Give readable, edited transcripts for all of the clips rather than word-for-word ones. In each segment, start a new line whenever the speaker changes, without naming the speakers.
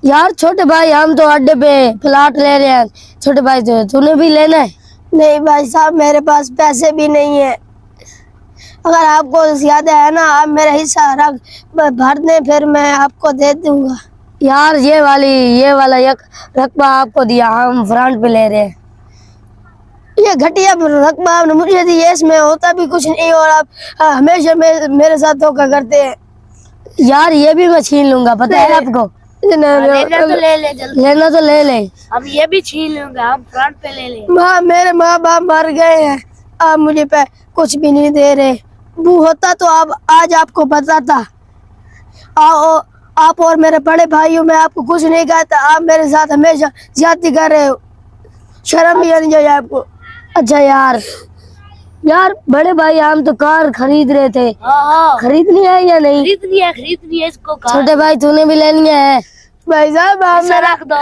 यार छोटे भाई हम तो अड्डे पे प्लाट ले रहे हैं, छोटे भाई तो तूने भी लेना है?
नहीं भाई साहब, मेरे पास पैसे भी नहीं है। अगर आपको ज्यादा है ना, आप मेरा हिस्सा भर दें, फिर मैं आपको दे दूंगा।
यार ये वाला एक रकबा आपको दिया, हम फ्रंट पे ले रहे हैं।
ये घटिया रकबा आपने मुझे दी है, इसमें होता भी कुछ नहीं और आप हमेशा मेरे साथ धोखा करते हैं।
यार ये भी मैं छीन लूंगा, पता है आपको?
लेना तो ले ले जल्दी,
लेना तो ले ले।
हम ये भी छीन लेंगे, हम फ्रंट पे ले ले।
मेरे माँ बाप मर गए हैं, आप मुझे कुछ भी नहीं दे रहे। वो होता तो आप आज आपको बताता। आप और मेरे बड़े भाइयों में आपको कुछ नहीं कहता, आप मेरे साथ हमेशा ज्यादती कर रहे हो। शर्म भी आनी चाहिए आपको।
अच्छा यार बड़े भाई हम तो कार खरीद रहे थे।
हाँ
खरीदनी है या नहीं?
खरीदनी है इसको।
छोटे भाई तूने भी लेनी है?
भाई साहब आप
मेरा रख दो।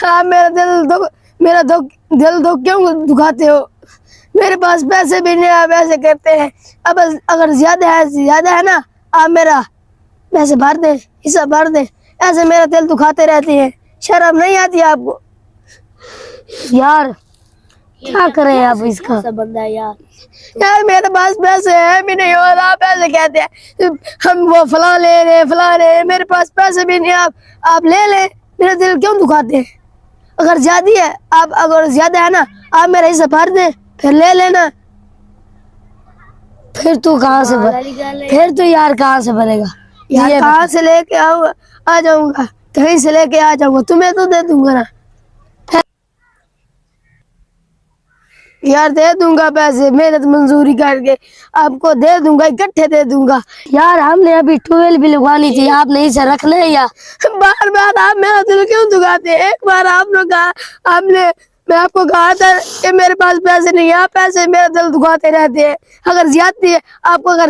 आप मेरा दिल क्यों दुखाते हो? मेरे पास पैसे भी नहीं, आप ऐसे करते हैं। अब अगर ज्यादा है ना, आप मेरा पैसे भर दे, हिस्सा भर दे। ऐसे मेरा दिल दुखाते रहते हैं, शर्म नहीं आती आपको?
यार क्या करें आप इसका?
बंदा
यार मेरे पास पैसे हैं भी नहीं और आप ऐसे कहते हैं हम वो फला ले रहे, मेरे पास पैसे भी नहीं। आप ले ले, मेरा दिल क्यों दुखाते हैं? अगर ज्यादा है ना, आप मेरा हिस्सा भर दे, फिर ले लेना।
फिर तू कहाँ से फिर तू यार कहाँ से भरेगा?
यार कहाँ से लेके आ जाऊंगा? कहीं से लेके आ जाऊंगा, तुम्हें तो दे दूंगा ना। यार दे दूंगा पैसे, मेहनत मंजूरी करके आपको दे दूंगा, इकट्ठे दे दूंगा।
यार हमने अभी ट्वेल्व भी लगवानी थी, आपने इसे रखना है या?
बार बार आप मेरा दिल क्यों दुखाते हैं? एक बार मैं आपको कहा था कि मेरे पास पैसे नहीं है, आप पैसे मेरा दिल दुखाते रहते हैं। अगर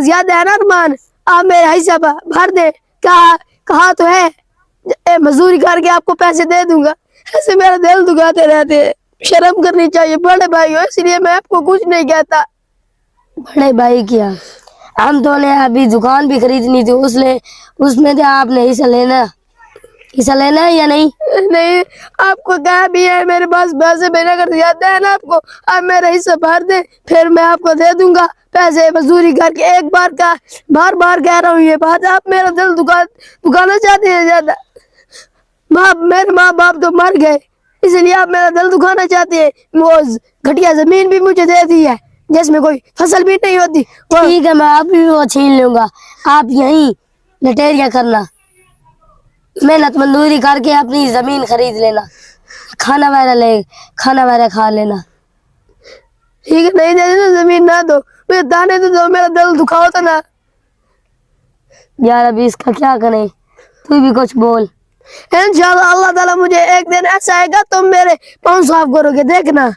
ज्यादा है ना अरमान, आप मेरा हिस्सा भर दे। कहा तो है मजदूरी करके आपको पैसे दे दूंगा, ऐसे मेरा दिल दुखाते रहते हैं। शर्म करनी चाहिए बड़े भाई हो, इसलिए मैं आपको कुछ नहीं कहता।
बड़े भाई क्या, हम तो ने अभी दुकान भी खरीदनी थी, उसमें तो आपने हिस्सा लेना है या नहीं?
नहीं, आपको कहा भी है मेरे पास पैसे बिना, अगर ज्यादा है ना आपको, आप मेरा हिस्सा भर दे, फिर मैं आपको दे दूंगा पैसे मजदूरी करके। एक बार का बार बार कह रहा हूँ ये बात, आप मेरा दिल दुखाना चाहते हैं ज्यादा। मेरे माँ बाप तो मर गए, इसलिए आप मेरा दिल दुखाना चाहते हैं। वो घटिया जमीन भी मुझे दे दी है जिसमें कोई फसल भी नहीं होती।
ठीक है, मैं अभी वो छीन लूंगा, आप यहीं लटेरिया करना, मेहनत मजदूरी करके अपनी जमीन खरीद लेना, खाना वगैरह खा लेना।
ठीक है, नहीं दे देना जमीन ना दो, मुझे दाने तो दो, मेरा दिल दुखाओ तो ना।
यार अभी इसका क्या करें, तू भी कुछ बोल।
इंशाल्लाह अल्लाह ताला मुझे एक दिन ऐसा आएगा तुम मेरे पाँव साफ करोगे, देखना।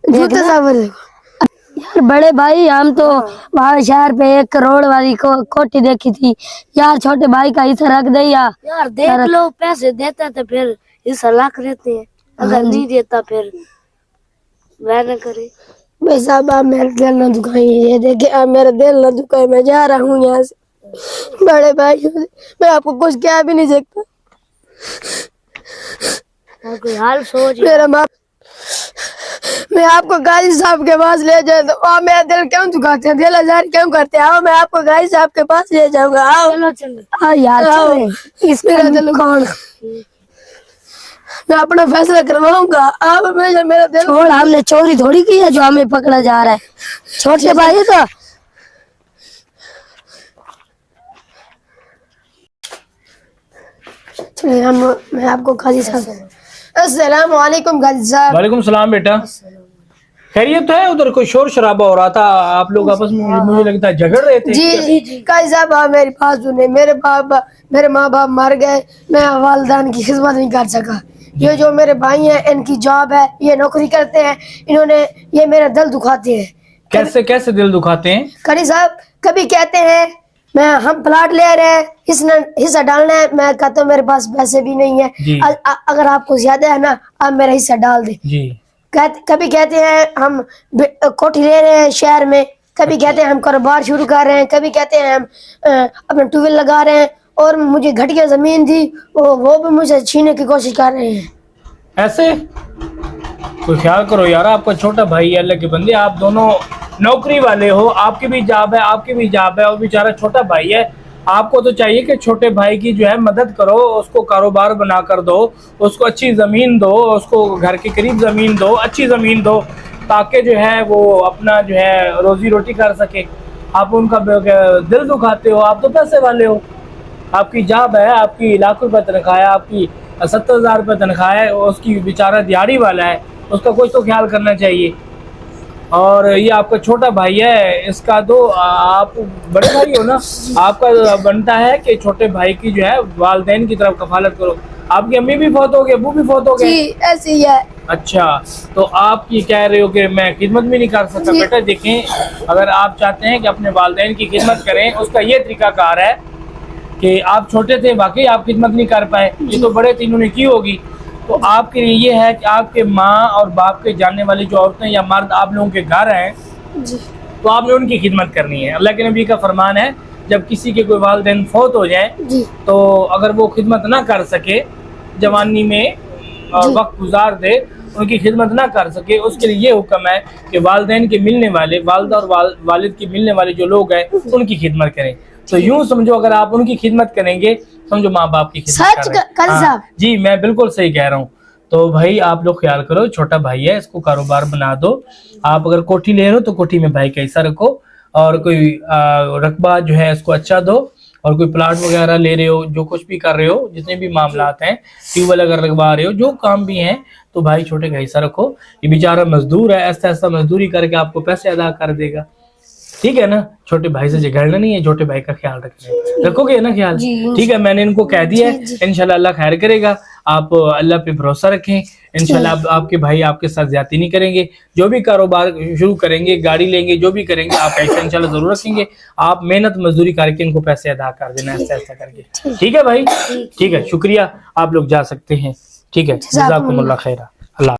जूते साफ
यार बड़े भाई हम तो वहाँ शहर पे 1 करोड़ वाली कोठी देखी थी यार, छोटे भाई का हिस्सा रख दे
यार देख लो, पैसे देता तो फिर हिस्सा लाख रहते हैं, अगर नहीं देता फिर वह न करे।
भाई साहब आप मेरा दिल ना दुखाइए, ये देखिए आप मेरा दिल ना दुखाए, मैं जा रहा हूँ यहाँ से। बड़े भाई मैं आपको कुछ कह भी नहीं सकता।
कोई हाल सोच
मेरा माँ, मैं आपको गाजी साहब के पास ले जाए तो आप मेरा दिल क्यों दुखाते हैं, दिल आजार क्यों करते हैं? आओ मैं आपको गाजी साहब के पास ले जाऊंगा। आओ
चलो
यार
इस मेरा दिल कौन, मैं अपना फैसला करवाऊंगा। आप हमेशा मेरा दिल
छोड़, हमने चोरी थोड़ी की है जो हमें पकड़ा जा रहा है, छोटे भाई तो।
मैं आपको गाजी साहब, अस्सलाम वालेकुम गाजी साहब।
वालेकुम सलाम बेटा, खैरियत तो है? उधर कोई शोर शराबा हो रहा था, आप लोग आपस में मुझे लगता है झगड़ रहे थे।
जी गाजी साहब आप मेरी बात सुने, मेरे माँ बाप मर गए, मैं वालिदैन की खिदमत नहीं कर सका। ये जो मेरे भाई हैं इनकी जॉब है, ये नौकरी करते हैं, ये मेरा दिल दुखाते हैं।
कैसे दिल दुखाते हैं?
गाजी साहब कभी कहते हैं हम प्लाट ले रहे हैं, हिस्सा डालना है, मैं कहता हूँ मेरे पास पैसे भी नहीं है। अगर आपको ज्यादा है ना, आप मेरा हिस्सा डाल दे जी। कभी कहते हैं हम कोठी ले रहे हैं शहर में, कभी कहते हैं हम कारोबार शुरू कर रहे हैं, कभी कहते हैं हम अपना ट्यूबवेल लगा रहे हैं اور مجھے گھٹیا زمین تھی وہ بھی مجھ سے چھیننے کی کوشش کر رہے ہیں.
ایسے کوئی خیال کرو یار, آپ کا چھوٹا بھائی ہے, اللہ کے بندے, آپ دونوں نوکری والے ہو, آپ کی بھی جاب ہے, آپ کی بھی جاب ہے, اور بیچارہ چھوٹا بھائی ہے. آپ کو تو چاہیے کہ چھوٹے بھائی کی جو ہے مدد کرو, اس کو کاروبار بنا کر دو, اس کو اچھی زمین دو, اس کو گھر کے قریب زمین دو, اچھی زمین دو, تاکہ جو ہے وہ اپنا جو ہے روزی روٹی کر سکے. آپ ان کا دل دکھاتے ہو, آپ تو پیسے والے ہو, آپ کی جاب ہے, آپ کی لاکھوں روپے تنخواہ ہے, آپ کی 70,000 روپے تنخواہ ہے, اس کی بیچارہ دیہڑی والا ہے, اس کا کچھ تو خیال کرنا چاہیے. اور یہ آپ کا چھوٹا بھائی ہے, اس کا تو آپ بڑے بھائی ہو نا, آپ کا بنتا ہے کہ چھوٹے بھائی کی جو ہے والدین کی طرف کفالت کرو. آپ کی امی بھی فوت ہو گئے, ابو بھی فوت ہو گئے؟
جی ایسے ہی ہے.
اچھا, تو آپ کی کہہ رہے ہو کہ میں خدمت بھی نہیں کر سکتا. بیٹا دیکھیں, اگر آپ چاہتے ہیں کہ اپنے والدین کی خدمت کریں, اس کا یہ طریقہ کار ہے کہ آپ چھوٹے تھے, واقعی آپ خدمت نہیں کر پائے, یہ تو بڑے تھے, انہوں نے کی ہوگی. تو آپ کے لیے یہ ہے کہ آپ کے ماں اور باپ کے جاننے والی جو عورتیں یا مرد آپ لوگوں کے گھر ہیں, تو آپ نے ان کی خدمت کرنی ہے. اللہ کے نبی کا فرمان ہے, جب کسی کے کوئی والدین فوت ہو جائیں تو اگر وہ خدمت نہ کر سکے, جوانی میں وقت گزار دے, ان کی خدمت نہ کر سکے, اس کے لیے یہ حکم ہے کہ والدین کے ملنے والے, والدہ اور والد کے ملنے والے جو لوگ ہیں ان کی خدمت کریں. تو یوں سمجھو, اگر آپ ان کی خدمت کریں گے, سمجھو ماں باپ کی خدمت کر رہے ہیں. جی میں بالکل صحیح کہہ رہا ہوں. تو بھائی آپ لوگ خیال کرو, چھوٹا بھائی ہے, اس کو کاروبار بنا دو. آپ اگر کوٹھی لے رہے ہو تو کوٹھی میں بھائی کا حصہ رکھو, اور کوئی رقبہ جو ہے اس کو اچھا دو, اور کوئی پلاٹ وغیرہ لے رہے ہو, جو کچھ بھی کر رہے ہو, جتنے بھی معاملات ہیں, ٹیوب ویل اگر لگوا رہے ہو, جو کام بھی ہیں, تو بھائی چھوٹے کا حصہ رکھو. یہ بیچارہ مزدور ہے, ایسا ایسا مزدوری کر کے آپ کو پیسے ادا کر دے گا. ٹھیک ہے نا, چھوٹے بھائی سے جھگڑنا نہیں ہے, چھوٹے بھائی کا خیال رکھو گے نا خیال. ٹھیک ہے, میں نے ان کو کہہ دیا ہے, انشاءاللہ اللہ خیر کرے گا. آپ اللہ پہ بھروسہ رکھیں, انشاءاللہ آپ کے بھائی آپ کے ساتھ زیادتی نہیں کریں گے. جو بھی کاروبار شروع کریں گے, گاڑی لیں گے, جو بھی کریں گے, آپ پیسے انشاءاللہ ضرور رکھیں گے. آپ محنت مزدوری کر کے ان کو پیسے ادا کر دینا, ایسا ایسا کر کے. ٹھیک ہے بھائی, ٹھیک ہے, شکریہ, آپ لوگ جا سکتے ہیں. ٹھیک ہے, جزاکم اللہ خیرہ.